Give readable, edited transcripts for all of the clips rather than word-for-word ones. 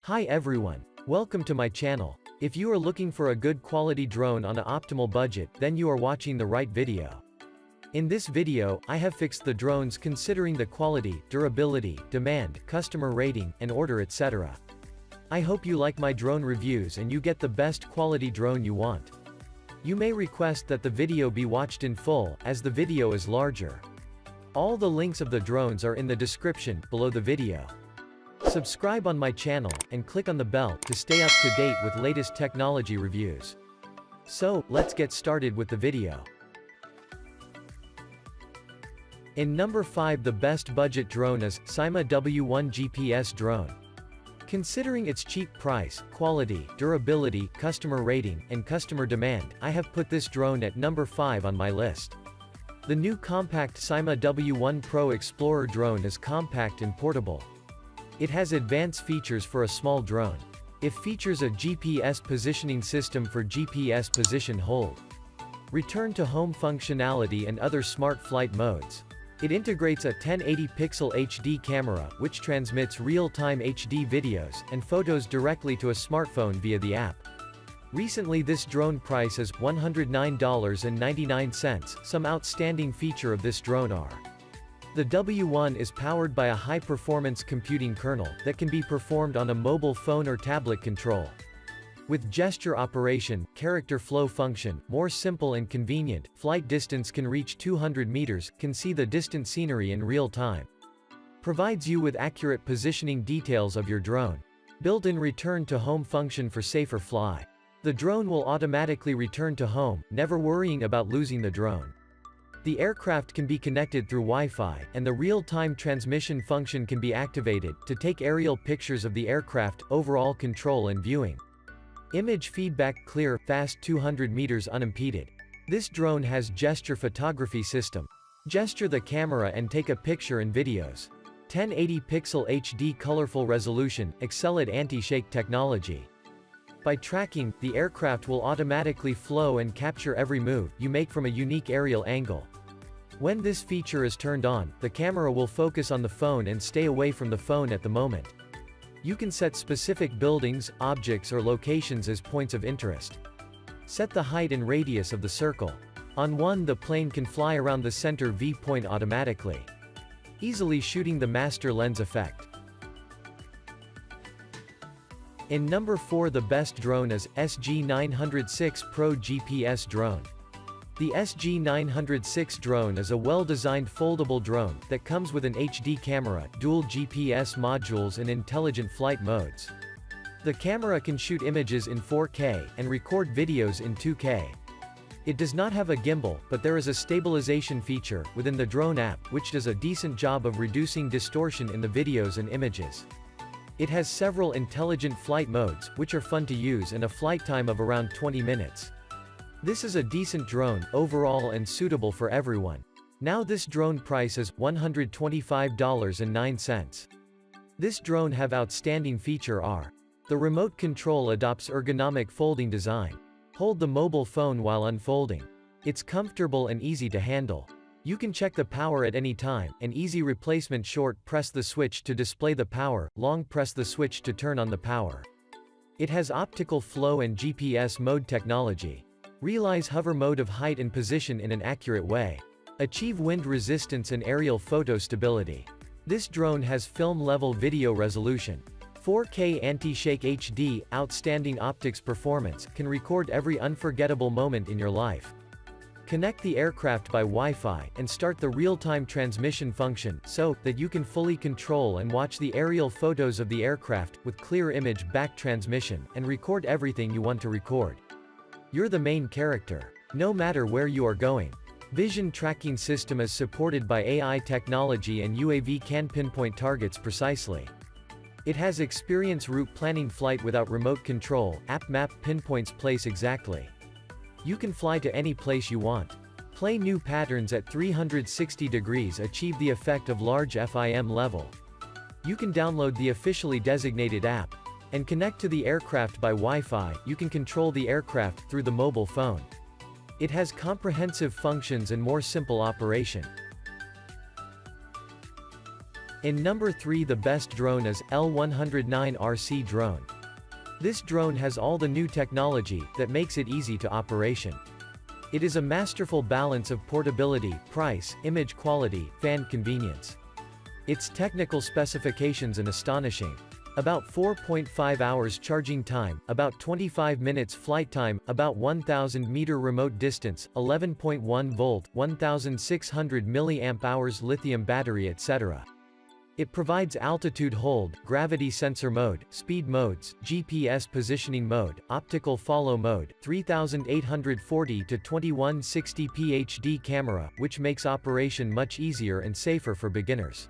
Hi everyone. Welcome to my channel. If you are looking for a good quality drone on an optimal budget, then you are watching the right video. In this video, I have fixed the drones considering the quality, durability, demand, customer rating, and order etc. I hope you like my drone reviews and you get the best quality drone you want. You may request that the video be watched in full, as the video is larger. All the links of the drones are in the description, below the video. Subscribe on my channel, and click on the bell, to stay up to date with latest technology reviews. So, let's get started with the video. In number 5, the best budget drone is Syma W1 GPS drone. Considering its cheap price, quality, durability, customer rating, and customer demand, I have put this drone at number 5 on my list. The new compact Syma W1 Pro Explorer drone is compact and portable. It has advanced features for a small drone. It features a GPS positioning system for GPS position hold, return to home functionality and other smart flight modes. It integrates a 1080-pixel HD camera, which transmits real-time HD videos and photos directly to a smartphone via the app. Recently this drone price is $109.99. Some outstanding feature of this drone are: the W1 is powered by a high-performance computing kernel that can be performed on a mobile phone or tablet control. With gesture operation, character flow function, more simple and convenient, flight distance can reach 200 meters, can see the distant scenery in real time. Provides you with accurate positioning details of your drone. Built-in return to home function for safer fly. The drone will automatically return to home, never worrying about losing the drone. The aircraft can be connected through Wi-Fi, and the real-time transmission function can be activated, to take aerial pictures of the aircraft, overall control and viewing. Image feedback clear, fast 200 meters unimpeded. This drone has gesture photography system. Gesture the camera and take a picture and videos. 1080-pixel HD colorful resolution, excellent anti-shake technology. By tracking, the aircraft will automatically flow and capture every move you make from a unique aerial angle. When this feature is turned on, the camera will focus on the phone and stay away from the phone at the moment. You can set specific buildings, objects or locations as points of interest. Set the height and radius of the circle. On one, the plane can fly around the center V-point automatically, easily shooting the master lens effect. In number 4, the best drone is SG906 Pro GPS drone. The SG906 drone is a well-designed foldable drone that comes with an HD camera, dual GPS modules and intelligent flight modes. The camera can shoot images in 4K and record videos in 2K. It does not have a gimbal, but there is a stabilization feature within the drone app which does a decent job of reducing distortion in the videos and images. It has several intelligent flight modes, which are fun to use, and a flight time of around 20 minutes. This is a decent drone, overall, and suitable for everyone. Now this drone price is $125.09. This drone have outstanding feature are: the remote control adopts ergonomic folding design. Hold the mobile phone while unfolding. It's comfortable and easy to handle. You can check the power at any time, an easy replacement. Short press the switch to display the power, long press the switch to turn on the power. It has optical flow and GPS mode technology. Realize hover mode of height and position in an accurate way. Achieve wind resistance and aerial photo stability. This drone has film-level video resolution. 4K anti-shake HD, outstanding optics performance, can record every unforgettable moment in your life. Connect the aircraft by Wi-Fi, and start the real-time transmission function, so that you can fully control and watch the aerial photos of the aircraft, with clear image back transmission, and record everything you want to record. You're the main character, no matter where you are going. Vision tracking system is supported by AI technology, and UAV can pinpoint targets precisely. It has experience route planning. Flight without remote control, app map pinpoints place exactly. You can fly to any place you want. Play new patterns at 360 degrees. Achieve the effect of large FIM level. You can download the officially designated app and connect to the aircraft by Wi-Fi. You can control the aircraft through the mobile phone. It has comprehensive functions and more simple operation. In number 3, the best drone is L109RC drone. This drone has all the new technology that makes it easy to operation. It is a masterful balance of portability, price, image quality, fan convenience. Its technical specifications are astonishing. About 4.5 hours charging time, about 25 minutes flight time, about 1000 meter remote distance, 11.1 volt, 1600 mAh lithium battery, etc. It provides altitude hold, gravity sensor mode, speed modes, GPS positioning mode, optical follow mode, 3840 to 2160 HD camera, which makes operation much easier and safer for beginners.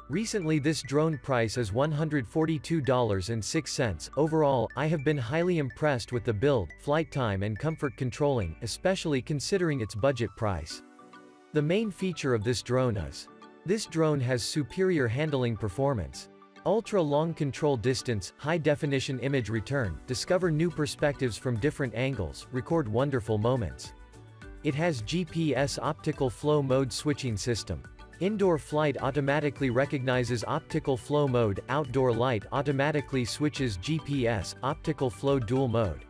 Recently this drone price is $142.06. Overall, I have been highly impressed with the build, flight time and comfort controlling, especially considering its budget price. The main feature of this drone is: this drone has superior handling performance. Ultra-long control distance, high-definition image return, discover new perspectives from different angles, record wonderful moments. It has GPS optical flow mode switching system. Indoor flight automatically recognizes optical flow mode, outdoor light automatically switches GPS, optical flow dual mode.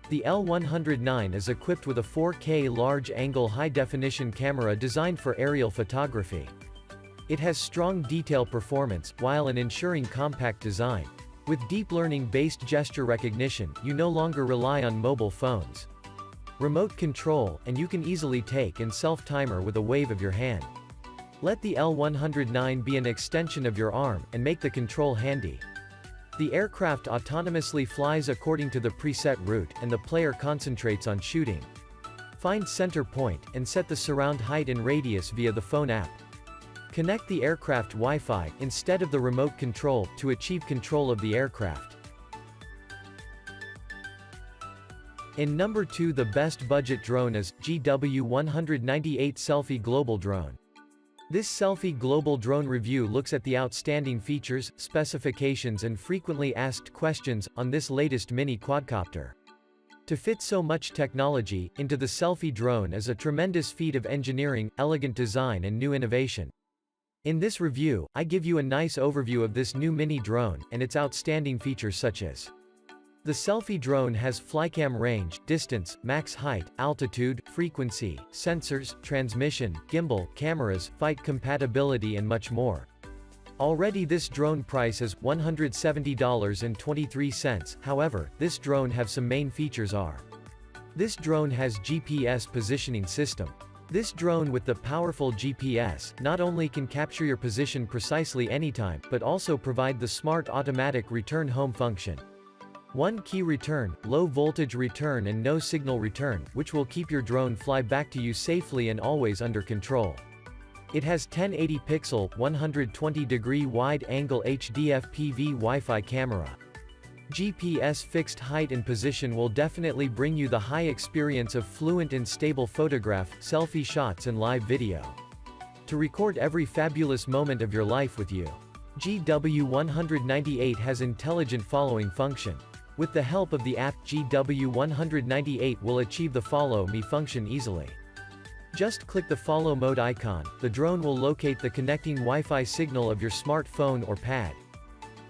The L109 is equipped with a 4K large-angle high-definition camera designed for aerial photography. It has strong detail performance, while ensuring compact design. With deep learning-based gesture recognition, you no longer rely on mobile phones. Remote control, and you can easily take and self-timer with a wave of your hand. Let the L109 be an extension of your arm, and make the control handy. The aircraft autonomously flies according to the preset route, and the player concentrates on shooting. Find center point, and set the surround height and radius via the phone app. Connect the aircraft Wi-Fi, instead of the remote control, to achieve control of the aircraft. In number 2, the best budget drone is GW198 Selfie Global Drone. This Selfie Global Drone review looks at the outstanding features, specifications and frequently asked questions on this latest mini quadcopter. To fit so much technology into the selfie drone is a tremendous feat of engineering, elegant design and new innovation. In this review, I give you a nice overview of this new mini drone, and its outstanding features such as: the selfie drone has flycam range, distance, max height, altitude, frequency, sensors, transmission, gimbal, cameras, flight compatibility and much more. Already this drone price is $170.23, however, this drone have some main features are: this drone has GPS positioning system. This drone with the powerful GPS not only can capture your position precisely anytime, but also provide the smart automatic return home function. One key return, low voltage return and no signal return, which will keep your drone fly back to you safely and always under control. It has 1080 pixel, 120 degree wide angle HD FPV Wi-Fi camera. GPS fixed height and position will definitely bring you the high experience of fluent and stable photograph, selfie shots and live video. To record every fabulous moment of your life with you. GW198 has intelligent following function. With the help of the app, GW198 will achieve the follow me function easily. Just click the follow mode icon, the drone will locate the connecting Wi-Fi signal of your smartphone or pad.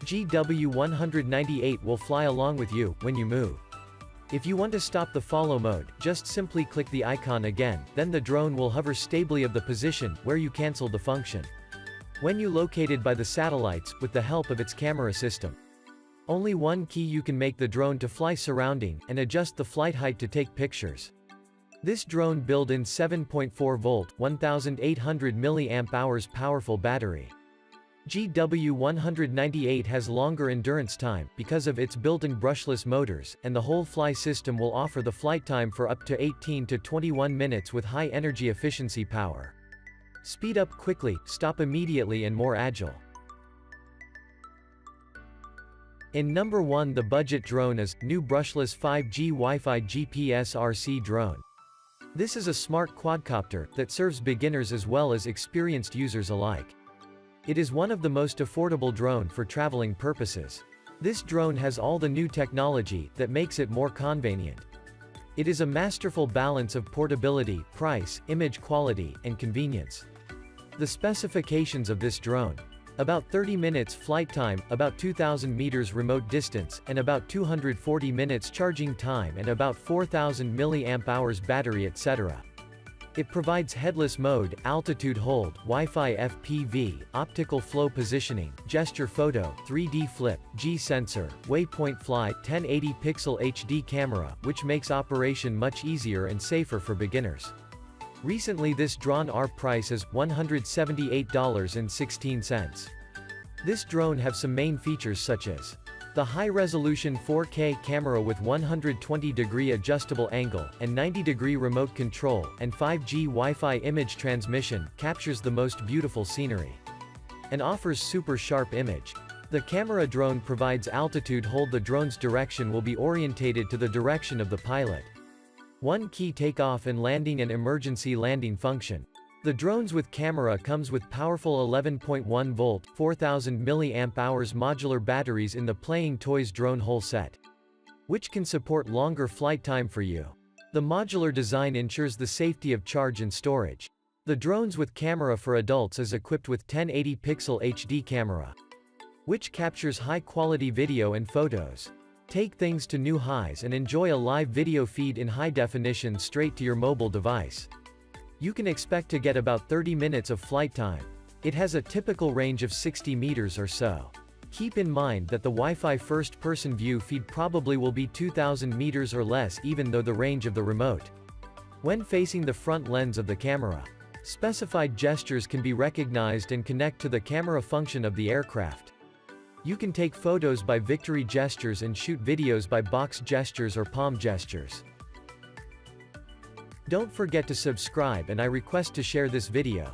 GW198 will fly along with you, when you move. If you want to stop the follow mode, just simply click the icon again, then the drone will hover stably of the position, where you cancel the function. When you located by the satellites, with the help of its camera system. Only one key you can make the drone to fly surrounding, and adjust the flight height to take pictures. This drone built in 7.4 volt, 1800 mAh powerful battery. GW198 has longer endurance time, because of its built-in brushless motors, and the whole fly system will offer the flight time for up to 18 to 21 minutes with high energy efficiency power. Speed up quickly, stop immediately and more agile. In number 1, the budget drone is new brushless 5G Wi-Fi GPS RC drone. This is a smart quadcopter that serves beginners as well as experienced users alike. It is one of the most affordable drone for traveling purposes. This drone has all the new technology that makes it more convenient. It is a masterful balance of portability, price, image quality, and convenience. The specifications of this drone. About 30 minutes flight time, about 2,000 meters remote distance, and about 240 minutes charging time and about 4,000 mAh battery etc. It provides headless mode, altitude hold, Wi-Fi FPV, optical flow positioning, gesture photo, 3D flip, G sensor, waypoint fly, 1080 pixel HD camera, which makes operation much easier and safer for beginners. Recently this drone our price is $178.16. This drone have some main features such as the high-resolution 4K camera with 120-degree adjustable angle, and 90-degree remote control, and 5G Wi-Fi image transmission, captures the most beautiful scenery. And offers super sharp image. The camera drone provides altitude hold. The drone's direction will be orientated to the direction of the pilot. One key takeoff and landing and emergency landing function. The drones with camera comes with powerful 11.1 volt, 4000 mAh modular batteries in the Playing Toys drone whole set, which can support longer flight time for you. The modular design ensures the safety of charge and storage. The drones with camera for adults is equipped with 1080 pixel HD camera, which captures high-quality video and photos. Take things to new highs and enjoy a live video feed in high definition straight to your mobile device. You can expect to get about 30 minutes of flight time. It has a typical range of 60 meters or so. Keep in mind that the Wi-Fi first-person view feed probably will be 2,000 meters or less even though the range of the remote. When facing the front lens of the camera, specified gestures can be recognized and connect to the camera function of the aircraft. You can take photos by victory gestures and shoot videos by box gestures or palm gestures. Don't forget to subscribe and I request to share this video.